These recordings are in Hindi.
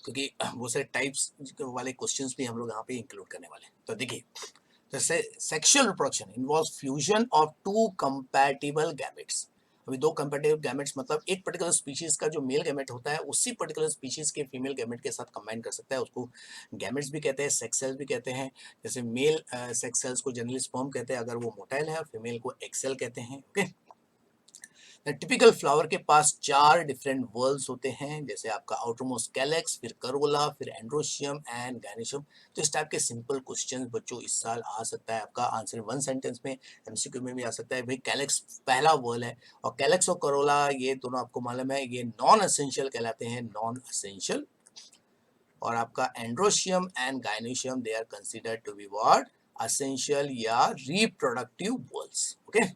क्योंकि बहुत सारे टाइप्स वाले क्वेश्चंस भी हम लोग यहाँ पे इंक्लूड करने वाले हैं। तो देखिए, जैसे sexual reproduction involves fusion of two compatible gametes. अभी दो कंपैटिबल गैमेट्स मतलब एक पर्टिकुलर स्पीशीज का जो मेल गैमेट होता है उसी पर्टिकुलर स्पीशीज के फीमेल गैमेट के साथ कंबाइन कर सकता है, उसको गैमेट्स भी कहते हैं, सेक्स सेल्स भी कहते हैं। जैसे मेल सेक्स सेल्स को जनरली स्पर्म कहते हैं अगर वो मोटाइल है, और फीमेल को एग सेल कहते हैं। ओके, टिपिकल फ्लावर के पास 4 डिफरेंट वर्ल्स होते हैं, जैसे आपका आउटरमोस्ट कैलेक्स, फिर करोला, फिर एंड्रोशियम एंड गायनेशियम। तो इस टाइप के सिंपल क्वेश्चंस बच्चों इस साल आ सकता है, आपका आंसर 1 सेंटेंस में, एमसीक्यू में भी आ सकता है। भाई कैलेक्स पहला वर्ल है, और कैलेक्स और करोला ये दोनों आपको मालूम है ये नॉन एसेंशियल कहलाते हैं, नॉन एसेंशियल। और आपका androecium and gynoecium they are considered to be what, essential या रिप्रोडक्टिव वर्ल्स। ओके,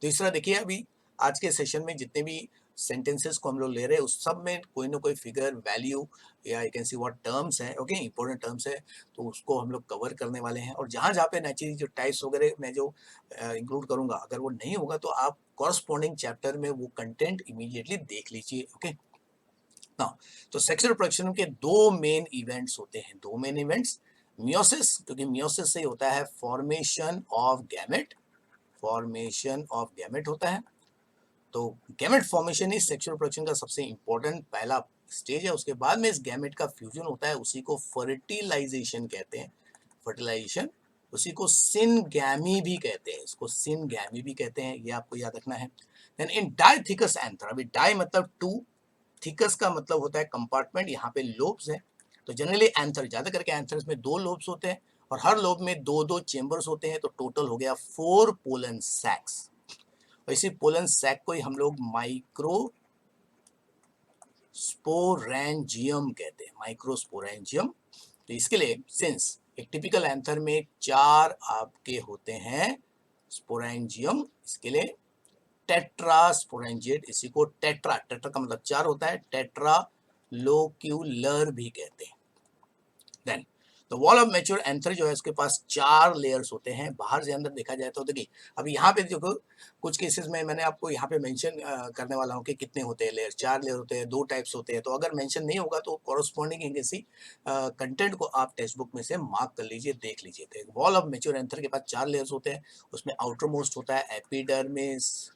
तीसरा देखिए, अभी आज के सेशन में जितने भी सेंटेंसेस को हम लोग ले रहे हैं उस सब में कोई ना कोई फिगर, वैल्यू या you can see what terms है, ओके, इंपॉर्टेंट टर्म्स है, तो उसको हम लोग कवर करने वाले हैं। और जहाँ जहाँ पे नेचुरली जो टाइप्स वगैरह मैं जो इंक्लूड करूंगा, अगर वो नहीं होगा तो आप कॉरस्पॉन्डिंग चैप्टर में वो कंटेंट इमीडिएटली देख लीजिए। ओके, ना तो सेक्सुअल रिप्रोडक्शन के दो मेन इवेंट्स होते हैं, दो मेन इवेंट्स। मियोसिस, क्योंकि मियोसिस से होता है formation of gamete, formation of gamete होता है। तो गैमेट फॉर्मेशन ही सेक्सुअल रिप्रोडक्शन का सबसे इंपॉर्टेंट पहला स्टेज है। उसके बाद में इस गैमेट का फ्यूजन होता है, उसी को फर्टिलाइजेशन कहते हैं, फर्टिलाइजेशन। उसी को सिनगैमी भी कहते हैं, इसको सिनगैमी भी कहते हैं, ये आपको याद रखना है। देन इन डाइथिकस एंथर, अभी डाई मतलब टू, थिकस का मतलब होता है कंपार्टमेंट, यहाँ पे लोब्स है। तो जनरली एंथर, ज्यादा करके एंथर्स में 2 लोब्स होते हैं, और हर लोब में 2-2 चेंबर्स होते हैं, तो टोटल हो गया 4 पोलन सैक्स। और इसी पोलन सैक को ही हम लोग माइक्रो स्पोरेंजियम कहते हैं, माइक्रोस्पोरेंजियम। तो इसके लिए सिंस एक टिपिकल एंथर में 4 आपके होते हैं स्पोरेंजियम, इसके लिए टेट्रा स्पोरेंजिएट, इसी को टेट्रा, टेट्रा का मतलब 4 होता है, टेट्रा लोक्यूलर भी कहते हैं। Then the wall of mature anther जो है उसके पास 4 लेयर्स होते हैं, बाहर से अंदर देखा जाए तो। देखिए अभी यहाँ पे देखो, कुछ केसेस में मैंने आपको यहाँ पे मेंशन करने वाला हूँ कि कितने होते हैं लेयर, 4 लेयर होते हैं, 2 टाइप्स होते हैं। तो अगर मेंशन नहीं होगा तो कॉरस्पॉन्डिंग किसी कंटेंट को आप टेक्स्ट बुक में से मार्क कर लीजिए, देख लीजिए। तो वॉल ऑफ मैच्योर एंथर के पास 4 लेयर्स होते हैं, उसमें आउटर मोस्ट होता है एपिडर्मिस,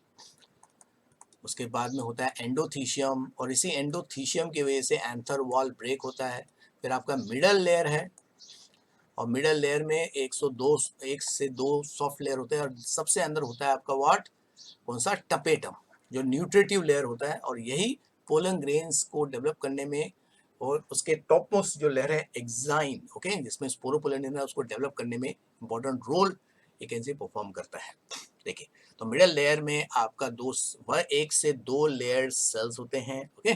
उसके बाद में होता है एंडोथीशियम, और इसी एंडोथीशियम की वजह से एंथर वॉल ब्रेक होता है। फिर आपका मिडल लेयर है, और मिडल लेयर में 1 से 2 सॉफ्ट लेयर होते हैं, और सबसे अंदर होता है आपका व्हाट, कौन सा, टपेटम, जो न्यूट्रिटिव लेयर होता है। और यही पोलन ग्रेन्स को डेवलप करने में, और उसके टॉप मोस्ट जो लेयर है एक्साइन, ओके, जिसमें स्पोरोपोलन है, उसको डेवलप करने में इंपॉर्टेंट रोल ये कैसे परफॉर्म करता है। देखिए, तो मिडल लेयर में आपका 1 से 2 लेयर सेल्स होते हैं, ओके,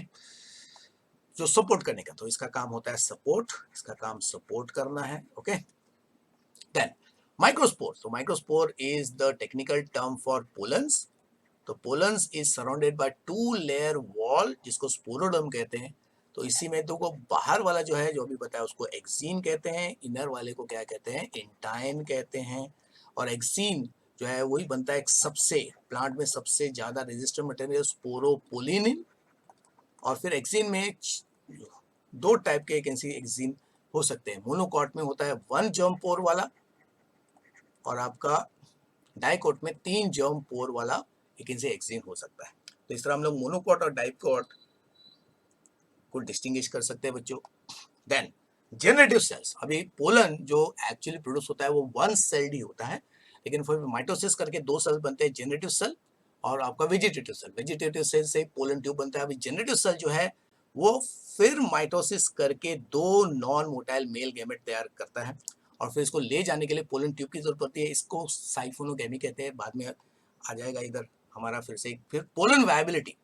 जो सपोर्ट करने का, तो इसका काम होता है सपोर्ट, इसका काम सपोर्ट करना है। ओके, देन माइक्रोस्पोर, तो microspore is the technical term for pollens. तो pollens is surrounded by 2 layer wall, जिसको स्पोरोडर्म कहते हैं। तो इसी में तो को बाहर वाला जो है, जो अभी बताया, उसको एक्सीन कहते हैं, इनर वाले को क्या कहते हैं, इंटाइन कहते हैं। और एक्सीन जो है वही बनता है सबसे, प्लांट में सबसे ज्यादा रेजिस्टेंट मटेरियल स्पोरोपोलिनिन। और फिर एक्सीन में 2 टाइप के एक्सीन हो सकते हैं, मोनोकॉट में होता है 1 जर्म पोर वाला, और आपका डाइकोट में 3 जर्म पोर वाला एक्सीन हो सकता है। तो इस तरह हम लोग मोनोकॉट और डाइकोट को डिस्टिंग्विश कर सकते हैं बच्चों। देन जनरेटिव सेल्स, अभी पोलन जो एक्चुअली प्रोड्यूस होता है वो 1 सेल्ड ही होता है, लेकिन फिर माइटोसिस करके 2 सेल बनते हैं, जनरेटिव सेल और आपका वेजिटेटिव सेल। वेजिटेटिव सेल से पोलन ट्यूब बनता है। अभी जनरेटिव सेल जो है वो फिर माइटोसिस करके 2 नॉन मोटाइल मेल गैमेट तैयार करता है, और फिर इसको ले जाने के लिए पोलन ट्यूब की जरूरत पड़ती है, इसको साइफोनोगैमी कहते हैं, बाद में आ जाएगा इधर हमारा फिर से। फिर पोलन वायबिलिटी,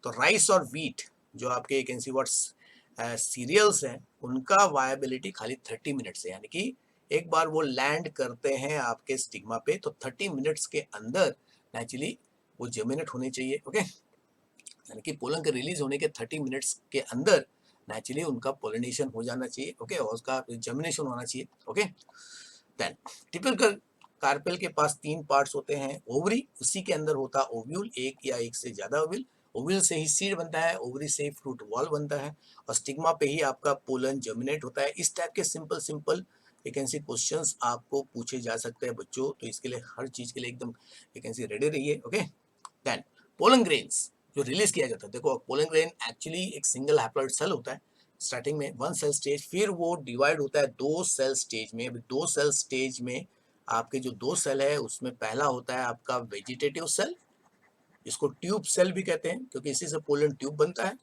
तो राइस और व्हीट जो आपके कैन सी व्हाट्स सीरियल्स हैं, उनका वायबिलिटी खाली 30 मिनट्स है, यानी कि एक बार वो लैंड करते हैं आपके स्टिग्मा पे तो 30 मिनट्स के अंदर नेचुरली वो जर्मिनेट होने चाहिए। ओके, यानी कि पोलन के रिलीज होने के 30 मिनट्स के अंदर नेचुरली उनका पोलिनेशन हो जाना चाहिए। ओके, और उसका जर्मिनेशन होना चाहिए। ओके, देन टिपिकल कार्पेल के पास 3 पार्ट्स होते हैं, ओवरी, उसी के अंदर होता ओव्यूल, एक या एक से ज्यादा ओव्यूल, ओवल से ही सीड बनता है, ओवरी से ही फ्रूट वॉल बनता है, और स्टिग्मा पे ही आपका पोलन जर्मिनेट होता है। इस टाइप के सिंपल सिंपल वैकेंसी क्वेश्चंस आपको पूछे जा सकते हैं बच्चों, तो इसके लिए हर चीज के लिए एकदम वैकेंसी रेडी रहिए। ओके, देन पोलन ग्रेन्स जो रिलीज किया जाता है, देखो पोलन ग्रेन एक्चुअली एक सिंगल हैप्लॉइड सेल होता है स्टार्टिंग में, वन सेल स्टेज, फिर वो डिवाइड होता है दो सेल स्टेज में। दो सेल स्टेज में आपके जो दो सेल है उसमें पहला होता है आपका वेजिटेटिव सेल, इसको ट्यूब सेल भी कहते हैं क्योंकि इसी से पोलन ट्यूब बनता है,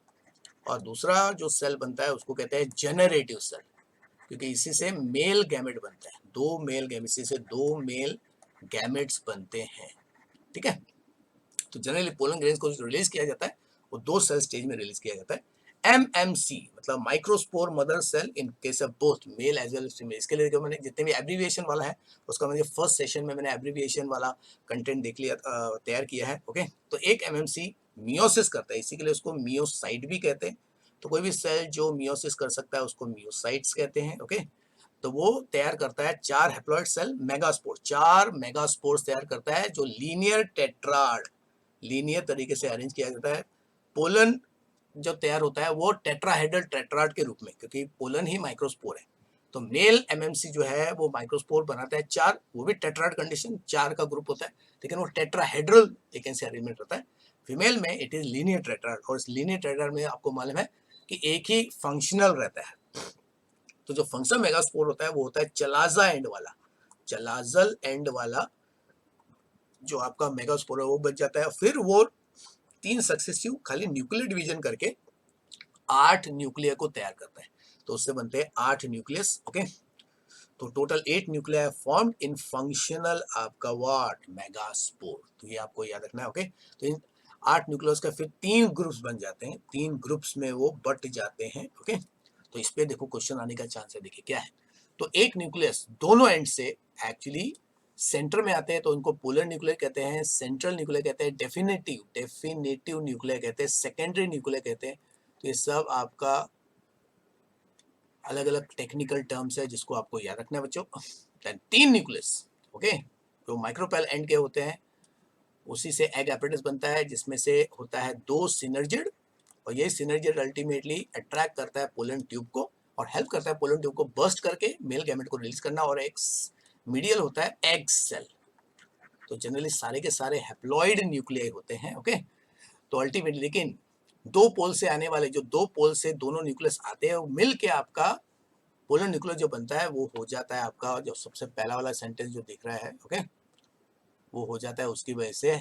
और दूसरा जो सेल बनता है उसको कहते हैं जनरेटिव सेल, क्योंकि इसी से मेल गैमेट बनता है, दो मेल गैमेट, इसी से दो मेल गैमेट्स बनते हैं। ठीक है, तो जनरली पोलन ग्रेन्स को जो रिलीज किया जाता है वो दो सेल स्टेज में रिलीज किया जाता है। MMC मतलब microspore mother cell in case of both male as well as female. इसके लिए जो मैंने जितने भी एब्रीविएशन वाला है उसका मैंने फर्स्ट सेशन में मैंने एब्रीविएशन वाला कंटेंट देख लिया, तैयार किया है। ओके, तो एक MMC मियोसिस करता है, इसी के लिए उसको मियोसाइट भी कहते हैं। तो कोई भी सेल जो मियोसिस कर सकता है उसको मियोसाइट्स कहते हैं। ओके, तो वो तैयार करता है चार हैप्लॉइड सेल मेगास्पोर, चार मेगास्पोर्स तैयार करता है जो लीनियर टेट्राड, लीनियर तरीके से अरेंज किया जाता है। पोलन जो तैयार होता है वो टेट्राहेड्रल टेट्राड के रूप में, क्योंकि पोलन ही माइक्रोस्पोर है। तो मेल MMC जो है वो माइक्रोस्पोर बनाता है चार, वो भी टेट्राड कंडीशन, चार का ग्रुप होता है, लेकिन वो टेट्राहेड्रल वैकेंसी अरेंजमेंट होता है। फीमेल में इट इज लीनियर टेट्राड, और इस लीनियर टेट्राड में आपको मालूम है कि एक ही फंक्शनल रहता है। तो जो फंक्शनल मेगास्पोर होता है वो होता है चलाजा एंड वाला, चलाजल एंड वाला जो आपका मेगास्पोर है वो बच जाता है। फिर वो तीन सक्सेसिव खाली न्यूक्लियर डिवीजन करके 8 न्यूक्लियर को तैयार करता है, तो उससे बनते हैं 8 न्यूक्लियस। ओके, तो total 8 nuclear formed in functional आपका व्हाट मेगास्पोर, तो ये आपको याद रखना है। ओके, तो इन 8 न्यूक्लियस का फिर 3 ग्रुप्स बन जाते हैं, 3 ग्रुप्स में वो बट जाते हैं। ओके, तो इस पे देखो क्वेश्चन आने का चांस है, देखिए क्या है। तो एक न्यूक्लियस दोनों एंड से एक्चुअली सेंटर में आते हैं, तो उनको पोलर न्यूक्लियर कहते हैं, सेंट्रल न्यूक्लियर कहते हैं, डेफिनेटिव न्यूक्लियर कहते हैं, सेकेंडरी न्यूक्लियर कहते हैं। तो ये सब आपका अलग अलग टेक्निकल टर्म्स है जिसको आपको याद रखना है बच्चों। तीन न्यूक्लियस, ओके, जो माइक्रोपेल एंड के होते हैं, उसी से एग एपेटिस बनता है जिसमें से होता है दो सिनर्जिड, और ये सिनर्जिड अल्टीमेटली अट्रैक्ट करता है पोलन ट्यूब को और हेल्प करता है पोलन ट्यूब को बर्स्ट करके मेल गैमेट को रिलीज करना, और एक मीडियल होता है एग सेल। तो जनरली सारे के सारे हैप्लॉइड न्यूक्लियाई होते हैं। ओके, तो अल्टीमेटली लेकिन दो पोल से आने वाले, जो दो पोल से दोनों न्यूक्लियस आते हैं, वो मिल के आपका पोलर न्यूक्लियस जो बनता है वो हो जाता है आपका, जो सबसे पहला वाला सेंटेंस जो दिख रहा है, ओके, वो हो जाता है उसकी वजह से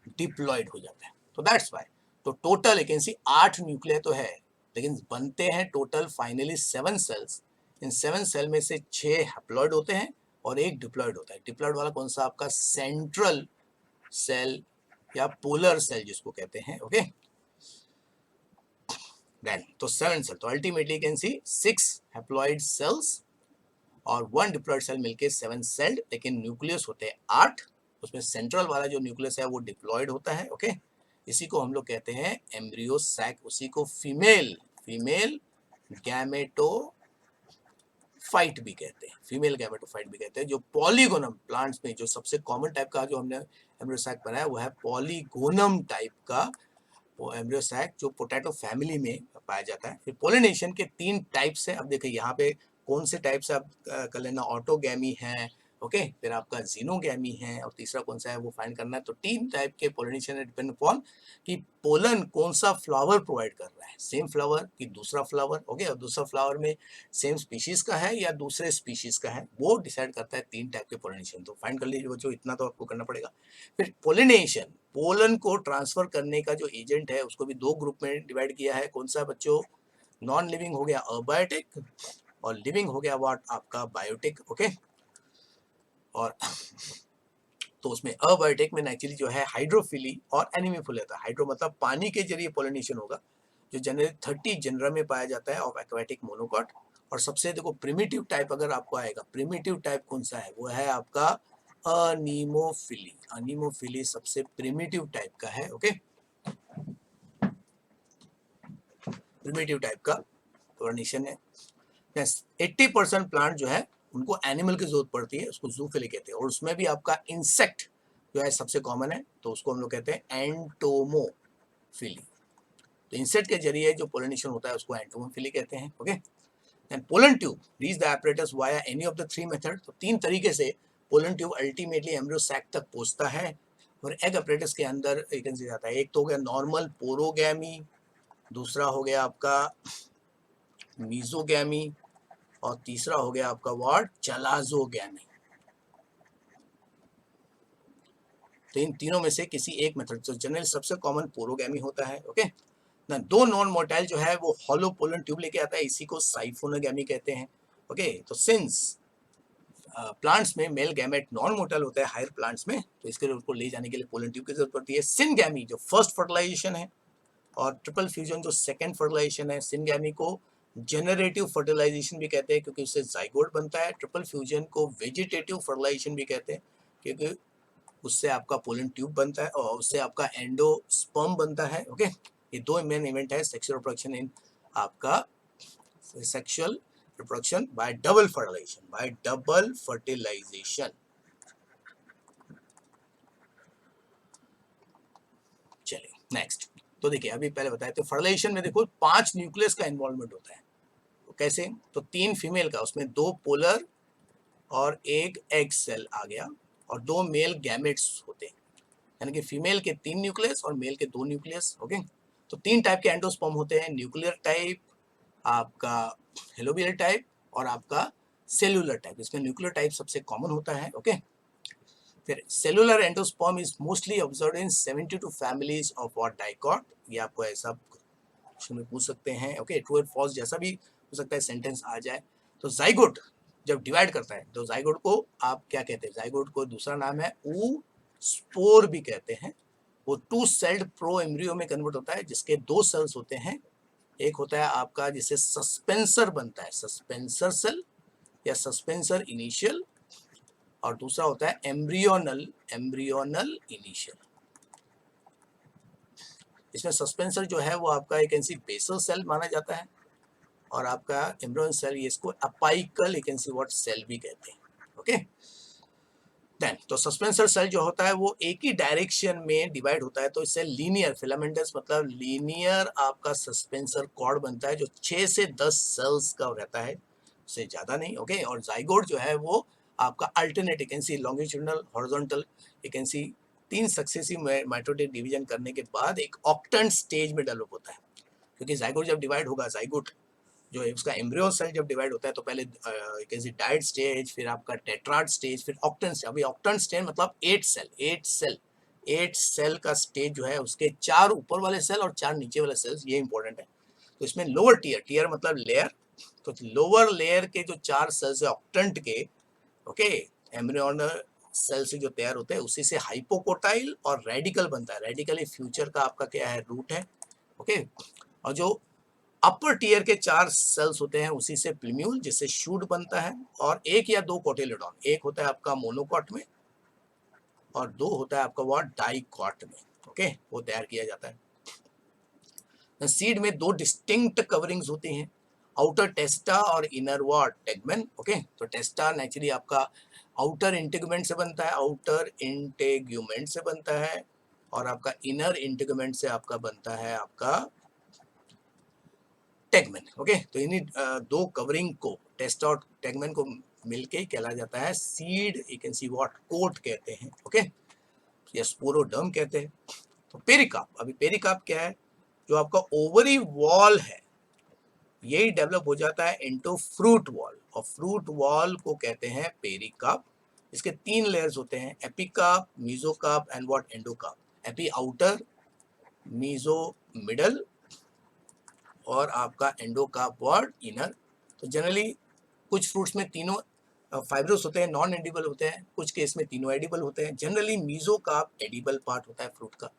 डिप्लॉयड हो जाता है। तो दैट्स वाई, तो टोटल वैकेंसी 8 न्यूक्लियर तो है, लेकिन बनते हैं टोटल फाइनली 7 सेल्स। इन 7 सेल में से 6 हैप्लॉइड होते हैं और एक डिप्लॉयड होता है। डिप्लॉयड वाला कौन सा, आपका सेंट्रल सेल या पोलर सेल जिसको कहते हैं। ओके, देन तो 7 सेल, तो ultimately can see 6 haploid cells और 1 डिप्लॉयड सेल मिलके 7 सेल्ड, लेकिन न्यूक्लियस होते हैं 8, उसमें सेंट्रल वाला जो न्यूक्लियस है वो डिप्लॉयड होता है। ओके, इसी को हम लोग कहते हैं एम्ब्रियो सैक, उसी को फीमेल गैमेटोफाइट भी कहते हैं, फीमेल गैमेटोफाइट भी कहते हैं। जो पॉलीगोनम प्लांट्स में जो सबसे कॉमन टाइप का जो हमने एम्ब्रियो सैक बनाया वो है पॉलीगोनम टाइप का वो एम्ब्रियो सैक, जो पोटैटो फैमिली में पाया जाता है। फिर पोलिनेशन के 3 टाइप्स है। अब देखिए यहाँ पे कौन से टाइप से आप कर लेना, ऑटोगैमी है, ओके, फिर आपका जीनोगैमी है, और तीसरा कौन सा है वो फाइंड करना है। तो 3 टाइप के पोलिनेशन डिपेंड अपॉन कि पोलन कौन सा फ्लावर प्रोवाइड कर रहा है, सेम फ्लावर कि दूसरा फ्लावर। ओके, और दूसरा फ्लावर में सेम स्पीशीज का है या दूसरे स्पीशीज का है, वो डिसाइड करता है 3 टाइप के पोलिनेशन। तो फाइंड कर लीजिए बच्चों, इतना तो आपको करना पड़ेगा। फिर पोलिनेशन, पोलन को ट्रांसफर करने का जो एजेंट है उसको भी 2 ग्रुप में डिवाइड किया है। कौन सा बच्चों, नॉन लिविंग हो गया अबायोटिक, और लिविंग हो गया व्हाट आपका बायोटिक। ओके, और तो उसमें अबायोटिक में एक्चुअली जो है हाइड्रोफिली और एनीमोफिली था। हाइड्रो मतलब पानी के जरिए पोलिनेशन होगा, जो जनरली 30 जनरा में पाया जाता है ऑफ एक्वाटिक मोनोकॉट। और सबसे देखो प्रिमिटिव टाइप अगर आपको आएगा, प्रिमिटिव टाइप कौन सा है, वो है आपका अनीमोफिली। अनीमोफिली सबसे प्रिमिटिव टाइप का है। ओके, प्रिमिटिव टाइप का पोलिनेशन है। 80% प्लांट जो है उनको एनिमल की जरूरत पड़ती है, उसको जूफिली कहते हैं, और उसमें भी आपका इंसेक्ट जो है सबसे कॉमन है, तो उसको हम लोग कहते हैं एंटोमो। फिली। तो इंसेक्ट के जरिए जो पोलिनेशन होता है उसको एंटोमोफिली कहते हैं। Okay, then pollen tube reach the apparatus via any of the three method. तो तीन तरीके से pollen tube ultimately embryo sac तक पहुंचता है और एग एपरेटस के अंदर एक जाता है। एक तो हो गया नॉर्मल पोरोगैमी, दूसरा हो गया आपका मीजोगैमी और तीसरा हो गया आपका वर्ड चलाजोगैमी। तो इन तीनों में से किसी एक मेथड, तो जनरल सबसे कॉमन पोरोगैमी होता है। ओके ना, दो नॉन मोटाइल जो है वो हॉलो पोलन ट्यूब लेके आता है, इसी को साइफोनोगैमी कहते हैं। ओके, तो सिंस प्लांट्स में मेल गैमेट नॉन मोटाइल होता है हायर प्लांट्स में, तो इसके लिए उसको ले जाने के लिए पोलन ट्यूब की जरूरत पड़ती है। सिनगैमी जो फर्स्ट फर्टिलाइजेशन है और ट्रिपल फ्यूजन जो सेकंड फर्टिलाइजेशन है। सिनगैमी को जनरेटिव फर्टिलाइजेशन भी कहते हैं क्योंकि उससे जाइगोट बनता है। ट्रिपल फ्यूजन को वेजिटेटिव फर्टिलाइजेशन भी कहते हैं क्योंकि उससे आपका पोलन ट्यूब बनता है और उससे आपका एंडोस्पर्म बनता है। ओके, ये दो मेन इवेंट है सेक्सुअल रिप्रोडक्शन इन आपका sexual reproduction by double fertilisation. चलिए नेक्स्ट, तो देखिए अभी पहले बताया तो फर्टिलाइजेशन में देखो 5 न्यूक्लियस का इन्वॉल्वमेंट होता है। तो कैसे, तो 3 फीमेल का, उसमें 2 पोलर और एक एग सेल आ गया और 2 मेल गैमेट्स होते हैं, यानी कि फीमेल के 3 न्यूक्लियस और मेल के 2 न्यूक्लियस। ओके, तो 3 टाइप के एंडोस्पर्म होते हैं, न्यूक्लियर टाइप, आपका हेलोबियल टाइप और आपका सेलुलर टाइप। इसमें न्यूक्लियर टाइप सबसे कॉमन होता है। ओके, फिर cellular endosperm is mostly observed in 72 families of what dicot. ये आपको ऐसा क्वेश्चन में पूछ सकते हैं। ओके, ट्रू और फॉल्स जैसा भी हो सकता है सेंटेंस आ जाए। तो जाइगोट जब डिवाइड करता है तो जाइगोट को आप क्या कहते हैं, जाइगोट को दूसरा नाम है ऊ स्पोर भी कहते हैं। वो 2 सेल्ड प्रो एम्ब्रियो में कन्वर्ट होता है जिसके 2 सेल्स होते हैं। एक होता है आपका जिससे सस्पेंसर बनता है, सस्पेंसर सेल या सस्पेंसर इनिशियल, और दूसरा होता है एम्ब्रियोनल इनिशियल। इसमें सस्पेंसर जो है वो आपका एक ऐसी बेसल सेल माना जाता है और आपका एम्ब्रियोन सेल ये इसको अपाइकल एक ऐसी व्हाट सेल भी कहते हैं। ओके, देन तो सस्पेंसर सेल जो होता है वो एक ही डायरेक्शन में डिवाइड होता है, तो इससे लीनियर फिलामेंटस मतलब लीनियर आपका सस्पेंसर कॉर्ड बनता है जो 6 से 10 सेल्स का रहता है, उससे ज्यादा नहीं। ओके, और जाइगोट जो है वो आपका अल्टरनेट एक ऐसी लॉन्गिट्यूडनल हॉरिजॉन्टल एक ऐसी 3 सक्सेसिव माइटोटिक डिवीजन करने के बाद एक ऑक्टेंट स्टेज में डेवलप होता है। क्योंकि जाइगोट जब डिवाइड होगा, जाइगोट जो है उसका एम्ब्रियो सेल जब डिवाइड होता है तो पहले कैसे डाइट स्टेज, फिर आपका टेट्राड स्टेज, फिर ऑक्टेंट स्टेज। अभी ऑक्टेंट स्टेज मतलब 8 सेल का स्टेज जो है उसके 4 ऊपर वाले सेल और 4 नीचे वाले सेल्स, ये इंपॉर्टेंट है। तो इसमें लोअर टीयर मतलब लेयर, तो लोअर लेयर के जो 4 सेल्स है ऑक्टेंट के, ओके, एम्ब्रियोनल सेल से जो तैयार होते हैं उसी से हाइपोकोटाइल और रेडिकल बनता है। रेडिकल फ्यूचर का आपका क्या है, रूट है। ओके, और जो अपर टीयर के 4 सेल्स होते हैं उसी से प्लिम्यूल जिससे शूट बनता है, और 1 या 2 कोटिलेडॉन, एक होता है आपका मोनोकॉट में और 2 होता है आपका व्हाट डाइकॉट में। ओके, वो तैयार किया जाता है। सीड में 2 डिस्टिंक्ट कवरिंग्स होती हैं, आउटर टेस्टा और इनर व्हाट टेगमेन। ओके, तो टेस्टा नेचुरली आपका आउटर इंटेगुमेंट से बनता है, आउटर इंटेगुमेंट से बनता है, और आपका इनर इंटेगुमेंट से आपका बनता है आपका टेगमेन। ओके, तो इन्हीं 2 कवरिंग को टेस्टा और टेगमेन को मिलके कहला जाता है seed you can see what coat कहते हैं। ओके, या स्पोरोडर्म कहते हैं। तो पेरिकाप, अभी पेरिकाप क्या है, जो आपका ओवरी वॉल है यही डेवलप हो जाता है इनटू फ्रूट वॉल, और फ्रूट वॉल को कहते हैं पेरिकाप। इसके 3 लेयर्स होते हैं, epicarp, mesocarp and what endocarp. Epi outer, meso middle और आपका एंडोकाप वर्ड इनर। तो जनरली कुछ फ्रूट्स में तीनों फाइब्रस होते हैं, नॉन एडिबल होते हैं, कुछ केस में तीनों एडिबल होते हैं। जनरली मीजोकाप एडिबल पार्ट होता है फ्रूट का।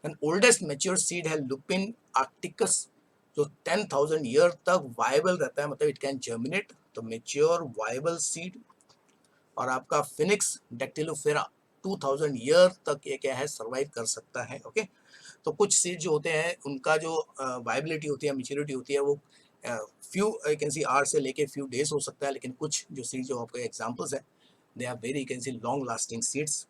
एंड ओल्डेस्ट मैच्योर सीड है लुपिन आर्टिकस जो 10,000 ईयर तक वायबल रहता है, मतलब इट कैन जर्मिनेट, तो मैच्योर वायबल सीड। और आपका फिनिक्स डेक्टिलोफेरा 2000 ईयर तक ये क्या है सर्वाइव कर सकता है। ओके, तो कुछ सीड जो होते हैं उनका जो वाइबिलिटी होती है, मैच्योरिटी होती है, वो फ्यू कैन सी आवर से लेके फ्यू डेज हो सकता है, लेकिन कुछ जो सीड जो आपके एग्जांपल्स है they are very can see long lasting seeds.